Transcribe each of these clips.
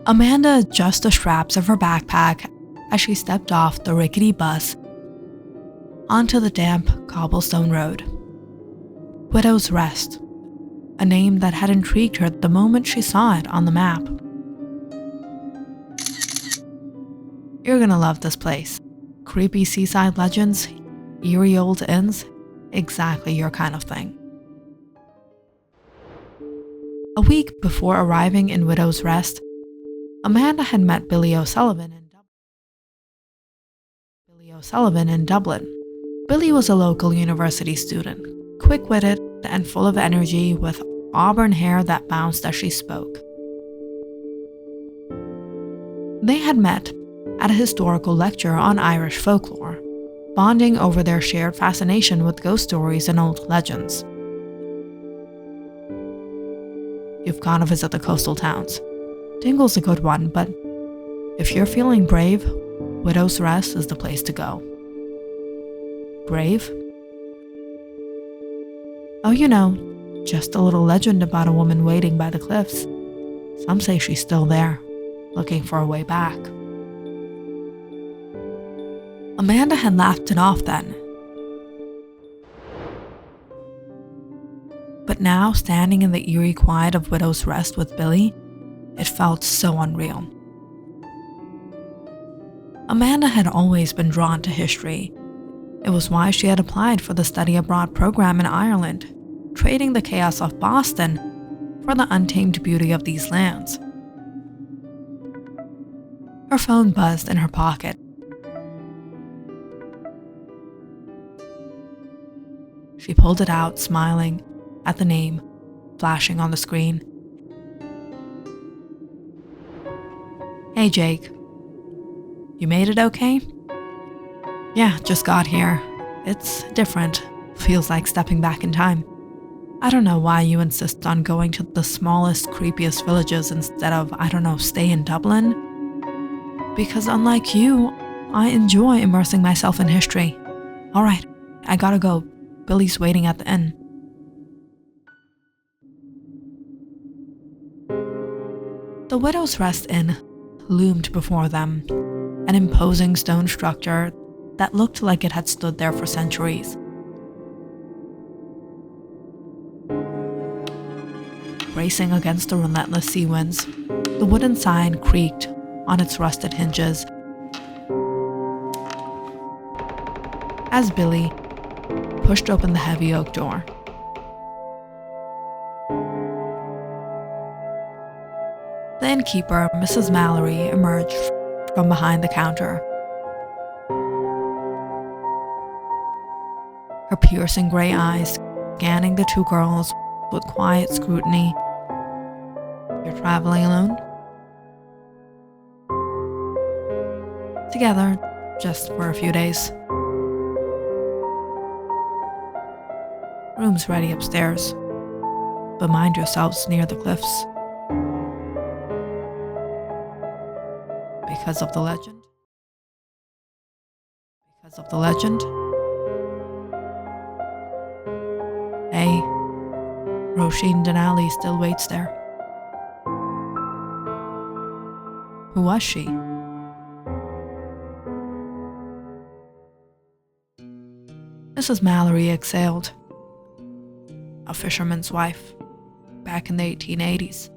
Amanda adjusted the straps of her backpack as she stepped off the rickety bus onto the damp cobblestone road. Widow's Rest, a name that had intrigued her the moment she saw it on the map. You're gonna love this place. Creepy seaside legends, eerie old inns, exactly your kind of thing. A week before arriving in Widow's Rest, Amanda had met Billie O'Sullivan in Dublin. Billie was a local university student, quick-witted and full of energy with auburn hair that bounced as she spoke. They had met at a historical lecture on Irish folklore, bonding over their shared fascination with ghost stories and old legends. You've gone to visit the coastal towns. Dingle's a good one, but if you're feeling brave, Widow's Rest is the place to go. Brave? Oh, you know, just a little legend about a woman waiting by the cliffs. Some say she's still there, looking for a way back. Amanda had laughed it off then. But now, standing in the eerie quiet of Widow's Rest with Billie, it felt so unreal. Amanda had always been drawn to history. It was why she had applied for the study abroad program in Ireland, trading the chaos of Boston for the untamed beauty of these lands. Her phone buzzed in her pocket. She pulled it out, smiling at the name flashing on the screen. Hey, Jake. You made it okay? Yeah, just got here. It's different. Feels like stepping back in time. I don't know why you insist on going to the smallest, creepiest villages instead of, stay in Dublin. Because unlike you, I enjoy immersing myself in history. Alright, I gotta go. Billie's waiting at the inn. The Widow's Rest Inn loomed before them, an imposing stone structure that looked like it had stood there for centuries. Bracing against the relentless sea winds, the wooden sign creaked on its rusted hinges as Billie pushed open the heavy oak door. The innkeeper, Mrs. Mallory, emerged from behind the counter. Her piercing gray eyes scanning the two girls with quiet scrutiny. You're traveling alone? Together, just for a few days. Room's ready upstairs, but mind yourselves near the cliffs. Because of the legend? Because of the legend? Hey, Roisin Delaney still waits there. Who was she? Mrs. Mallory exhaled. A fisherman's wife, back in the 1880s.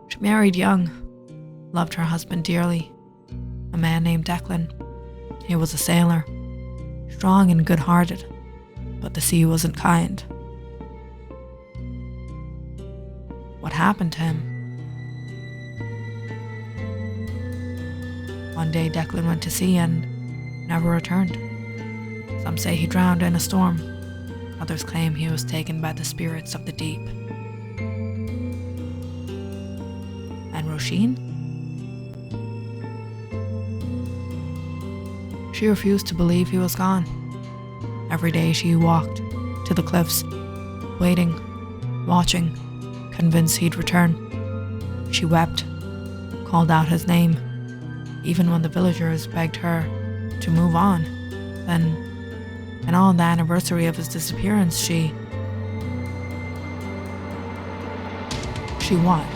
She married young, loved her husband dearly, a man named Declan. He was a sailor, strong and good-hearted, but the sea wasn't kind. What happened to him? One day Declan went to sea and never returned. Some say he drowned in a storm. Others claim he was taken by the spirits of the deep. And Roshene? She refused to believe he was gone. Every day she walked to the cliffs, waiting, watching, convinced he'd return. She wept, called out his name, even when the villagers begged her to move on. Then, and on the anniversary of his disappearance, she what?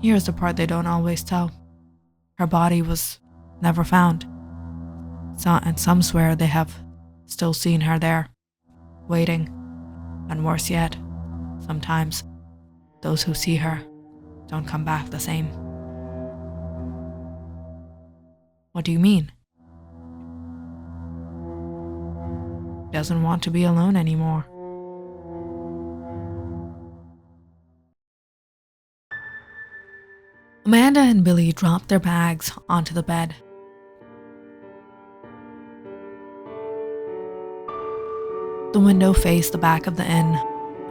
Here's the part they don't always tell. Her body was never found. And some swear they have still seen her there, waiting. And worse yet, sometimes those who see her don't come back the same. What do you mean? Doesn't want to be alone anymore. Amanda and Billie dropped their bags onto the bed. The window faced the back of the inn,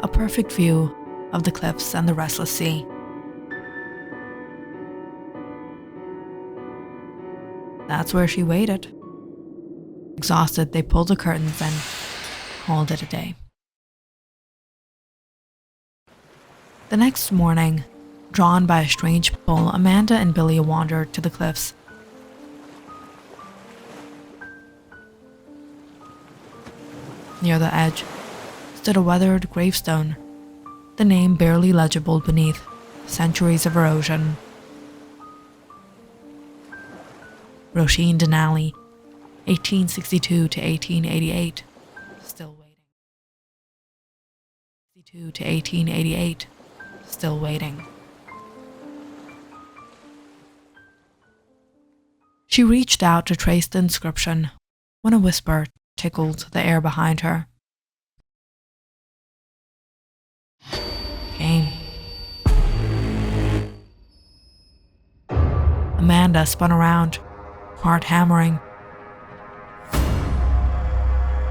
a perfect view of the cliffs and the restless sea. That's where she waited. Exhausted, they pulled the curtains and called it a day. The next morning, drawn by a strange pull, Amanda and Billie wandered to the cliffs. Near the edge stood a weathered gravestone, the name barely legible beneath centuries of erosion. Roisin Delaney, 1862 to 1888, still waiting. 1862 to 1888, still waiting. She reached out to trace the inscription when a whisper tickled the air behind her. Came. Amanda spun around, heart hammering.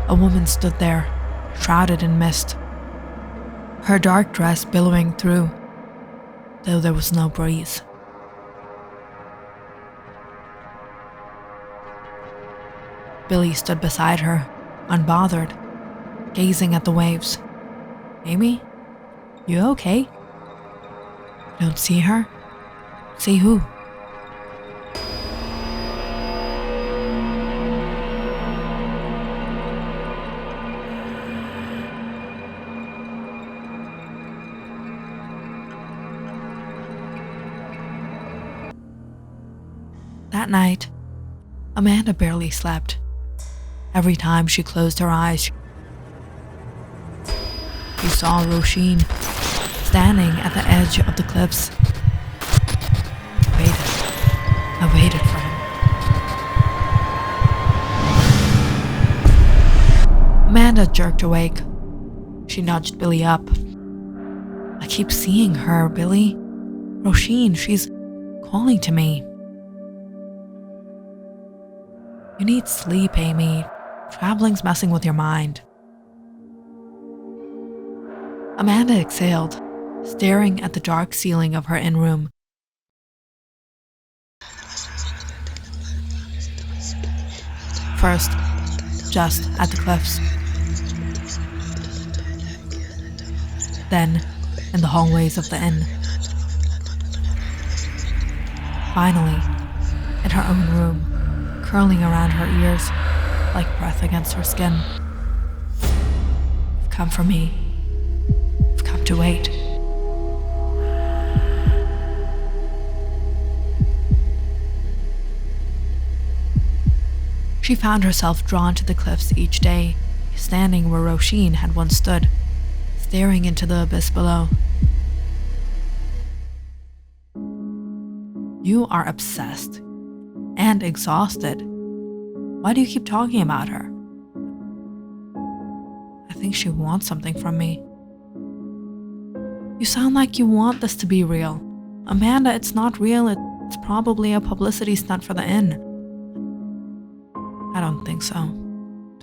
A woman stood there, shrouded in mist, her dark dress billowing through, though there was no breeze. Billie stood beside her, unbothered, gazing at the waves. Amy? You okay? You don't see her? See who? That night, Amanda barely slept. Every time she closed her eyes, she saw Roshene standing at the edge of the cliffs. I waited for him. Amanda jerked awake. She nudged Billie up. I keep seeing her, Billie. Roshene, she's calling to me. You need sleep, Amy. Traveling's messing with your mind. Amanda exhaled, staring at the dark ceiling of her inn room. First, just at the cliffs. Then, in the hallways of the inn. Finally, in her own room, curling around her ears like breath against her skin. You've come for me. You've come to wait. She found herself drawn to the cliffs each day, standing where Roshene had once stood, staring into the abyss below. You are obsessed and exhausted. Why do you keep talking about her? I think she wants something from me. You sound like you want this to be real. Amanda, it's not real. It's probably a publicity stunt for the inn. I don't think so.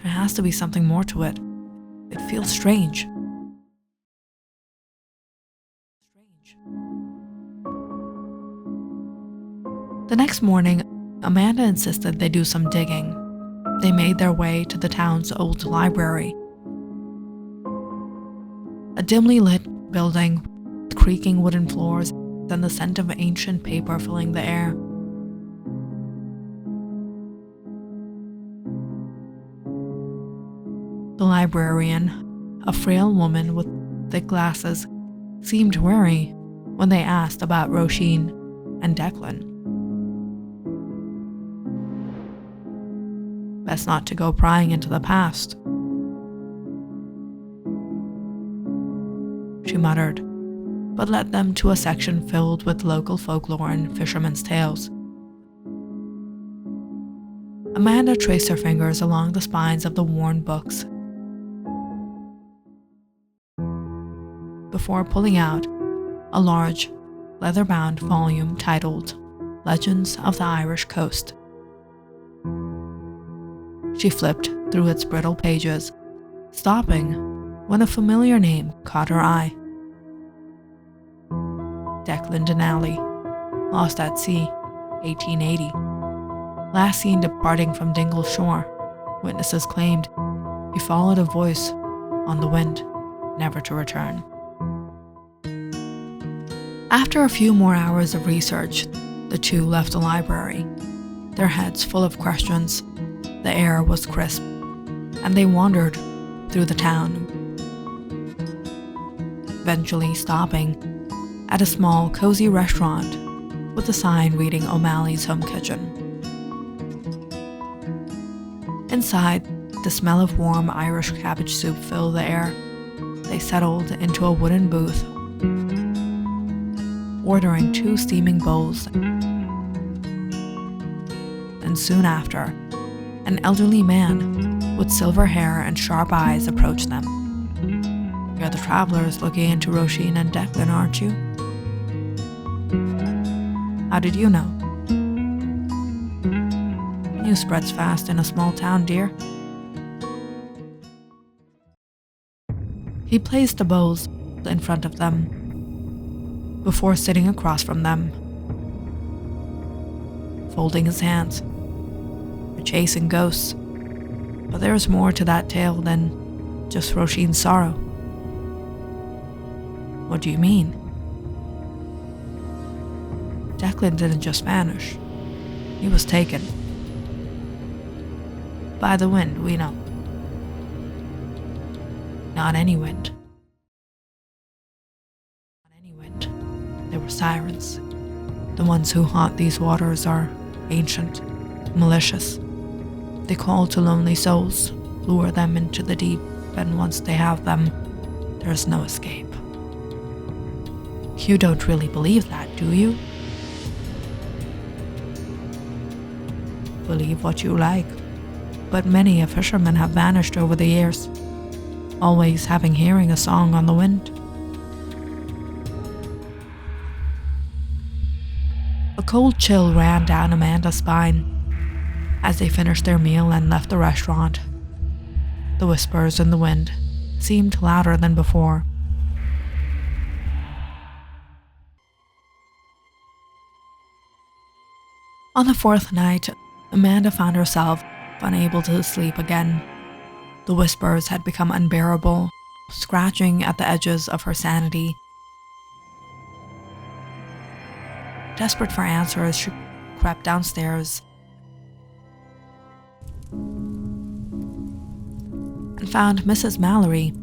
There has to be something more to it. It feels strange. The next morning, Amanda insisted they do some digging. They made their way to the town's old library. A dimly lit building with creaking wooden floors and the scent of ancient paper filling the air. The librarian, a frail woman with thick glasses, seemed wary, when they asked about Roshene and Declan. Best not to go prying into the past, she muttered, but led them to a section filled with local folklore and fishermen's tales. Amanda traced her fingers along the spines of the worn books before pulling out a large, leather-bound volume titled Legends of the Irish Coast. She flipped through its brittle pages, stopping when a familiar name caught her eye. Declan Delaney, lost at sea, 1880. Last seen departing from Dingle Shore, witnesses claimed he followed a voice on the wind, never to return. After a few more hours of research, the two left the library, their heads full of questions. The air was crisp, and they wandered through the town, eventually stopping at a small, cozy restaurant with a sign reading O'Malley's Home Kitchen. Inside, the smell of warm Irish cabbage soup filled the air. They settled into a wooden booth, ordering 2 steaming bowls, and soon after, an elderly man with silver hair and sharp eyes approached them. "You're the travelers looking into Roshene and Declan, aren't you? How did you know?" "News spreads fast in a small town, dear." He placed the bowls in front of them before sitting across from them, folding his hands. "We're chasing ghosts, but there's more to that tale than just Roshene's sorrow." "What do you mean?" "Declan didn't just vanish. He was taken. By the wind, we know." "Not any wind." "Not any wind. They were sirens. The ones who haunt these waters are ancient, malicious. They call to lonely souls, lure them into the deep, and once they have them, there's no escape." "You don't really believe that, do you?" "Believe what you like, but many a fisherman have vanished over the years, always having hearing a song on the wind." A cold chill ran down Amanda's spine as they finished their meal and left the restaurant. The whispers in the wind seemed louder than before. On the 4th night, Amanda found herself unable to sleep again. The whispers had become unbearable, scratching at the edges of her sanity. Desperate for answers, she crept downstairs and found Mrs. Mallory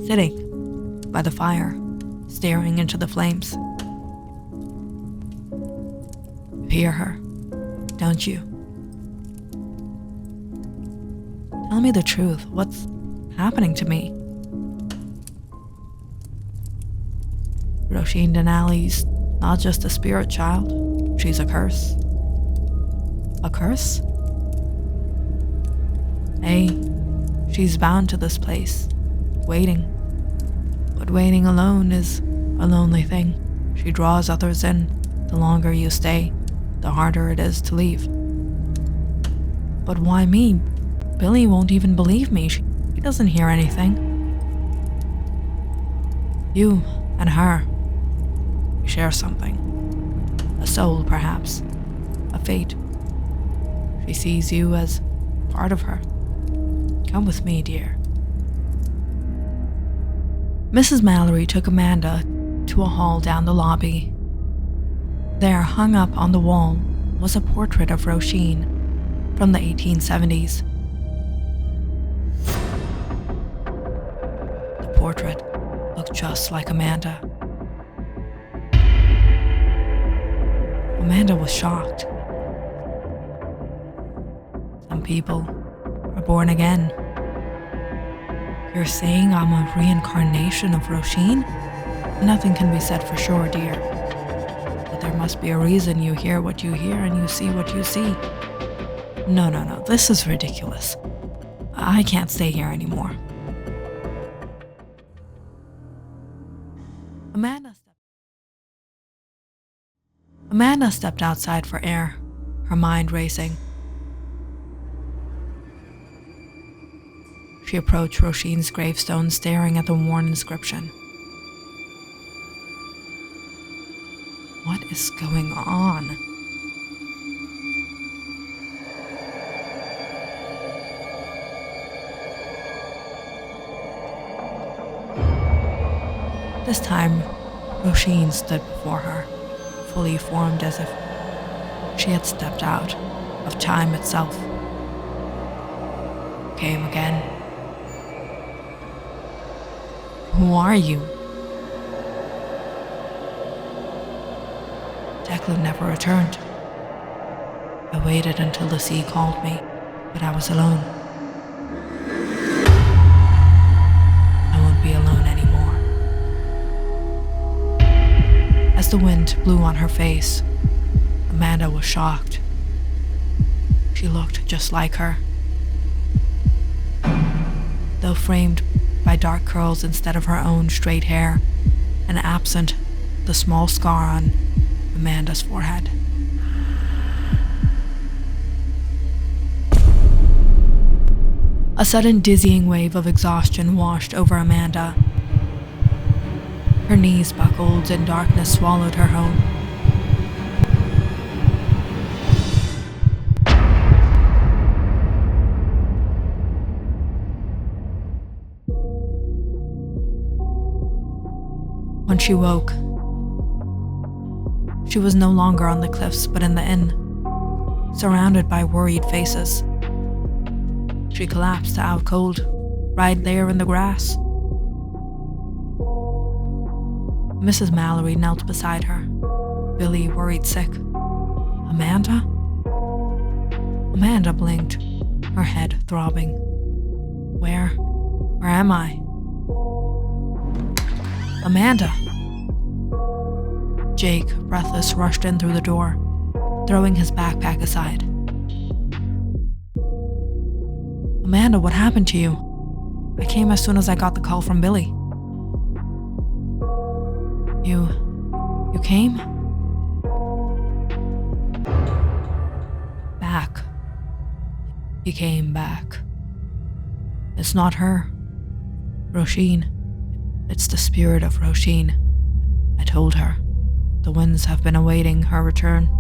sitting by the fire, staring into the flames. "You hear her, don't you? Tell me the truth. What's happening to me?" "Roisin Delaney's not just a spirit child, she's a curse." "A curse?" "Hey, she's bound to this place, waiting. But waiting alone is a lonely thing. She draws others in. The longer you stay, the harder it is to leave." "But why me? Billie won't even believe me. She doesn't hear anything." "You and her, you share something. A soul, perhaps. A fate. She sees you as part of her. Come with me, dear." Mrs. Mallory took Amanda to a hall down the lobby. There, hung up on the wall, was a portrait of Roshene from the 1870s. The portrait looked just like Amanda. Amanda was shocked. Some people are born again. You're saying I'm a reincarnation of Roshene? Nothing can be said for sure, dear. But there must be a reason you hear what you hear and you see what you see. No, this is ridiculous. I can't stay here anymore. Amanda stepped outside for air, her mind racing. She approached Roshene's gravestone, staring at the worn inscription. What is going on? This time, Roshene stood before her, fully formed as if she had stepped out of time itself. Came again. Who are you? Declan never returned. I waited until the sea called me, but I was alone. I won't be alone anymore. As the wind blew on her face, Amanda was shocked. She looked just like her, though framed by dark curls instead of her own straight hair, and absent the small scar on Amanda's forehead. A sudden dizzying wave of exhaustion washed over Amanda. Her knees buckled and darkness swallowed her whole. When she woke, she was no longer on the cliffs but in the inn, surrounded by worried faces. She collapsed out cold, right there in the grass. Mrs. Mallory knelt beside her, Billie worried sick. Amanda? Amanda blinked, her head throbbing. Where am I? Amanda! Jake, breathless, rushed in through the door, throwing his backpack aside. Amanda, what happened to you? I came as soon as I got the call from Billie. You came? Back. He came back. It's not her. Roshene. It's the spirit of Roshene. I told her. The winds have been awaiting her return.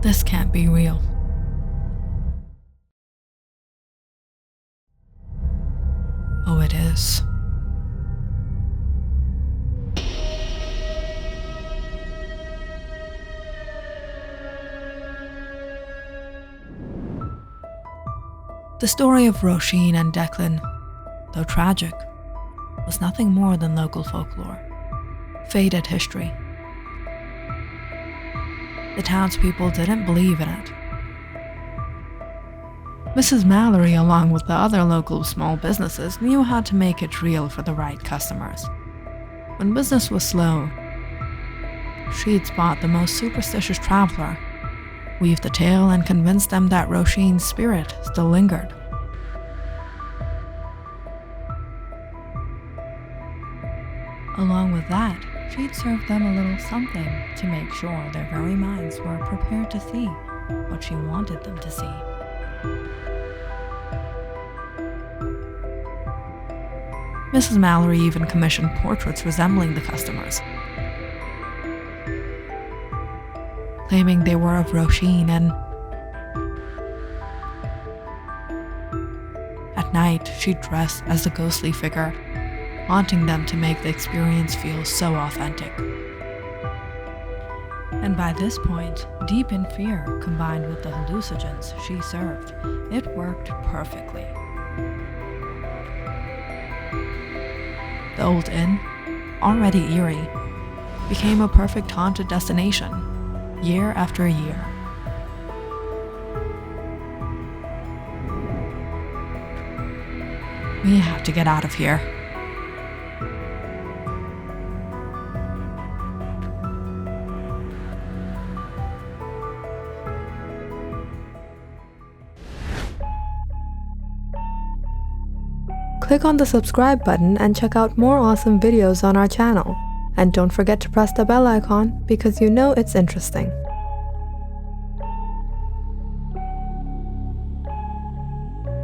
This can't be real. Oh, it is. The story of Roshene and Declan, though tragic, was nothing more than local folklore, faded history. The townspeople didn't believe in it. Mrs. Mallory, along with the other local small businesses, knew how to make it real for the right customers. When business was slow, she'd spot the most superstitious traveler, weave the tale, and convince them that Roshene's spirit still lingered. Along with that, she'd serve them a little something to make sure their very minds were prepared to see what she wanted them to see. Mrs. Mallory even commissioned portraits resembling the customers, claiming they were of Roshene, and at night she'd dress as the ghostly figure, wanting them to make the experience feel so authentic. And by this point, deep in fear combined with the hallucinogens she served, it worked perfectly. The old inn, already eerie, became a perfect haunted destination, year after year. We have to get out of here. Click on the subscribe button and check out more awesome videos on our channel. And don't forget to press the bell icon because you know it's interesting.